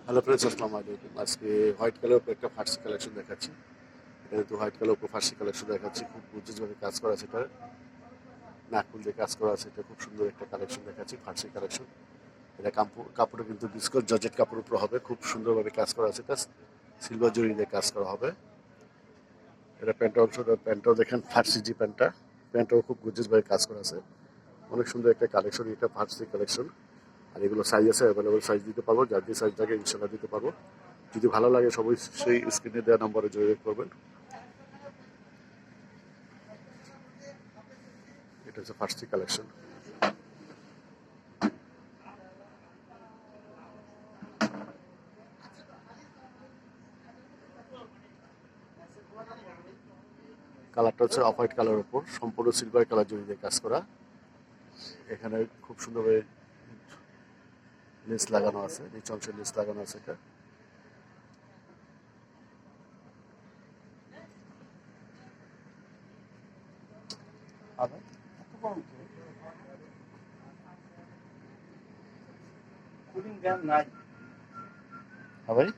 Hello friends, আসসালামু আলাইকুম। আজকে হোয়াইট কালার উপর একটা ফার্সি কালেকশন দেখাচ্ছি। এটা কিন্তু হোয়াইট কালার উপর ফার্সি কালেকশন দেখাচ্ছি। খুব গুজরাটি কাজ করা আছে, এটা নাকফুল দিয়ে কাজ করা আছে। এটা খুব সুন্দর একটা কালেকশন দেখাচ্ছি, ফার্সি কালেকশন। এটা কাপড়টা কিন্তু বিস্কুট জর্জেট কাপড়ের উপর হবে, খুব সুন্দরভাবে কাজ করা আছে। এটা সিলভার জরি দিয়ে কাজ করা হবে। এটা প্যান্টের অংশটা, প্যান্টটাও দেখেন ফার্সি জি প্যান্টটা, প্যান্টটাও খুব গুজরাটভাবে কাজ করা আছে। অনেক সুন্দর একটা কালেকশন, এটা ফার্সি কালেকশন। আর এগুলো সাইজ আছে, অ্যাভেলেবল সাইজ দিতে পারবো, যার যে সাইজ থাকে ইনশাল্লাহ দিতে পারবো। যদি ভালো লাগে সবাই সেই স্ক্রিনে দেওয়া নম্বরে যোগাযোগ করবেন। এটা হচ্ছে ফার্স্ট কালেকশন। কালারটা হচ্ছে অফ হোয়াইট কালার উপর সম্পূর্ণ সিলভার কালার জড়ি দিয়ে কাজ করা। এখানে খুব সুন্দরভাবে লেস লাগানো আছে, নিচ অংশে লেস লাগানো আছে। এটা কুলিং ফ্যান নাই। হ্যাঁ ভাই।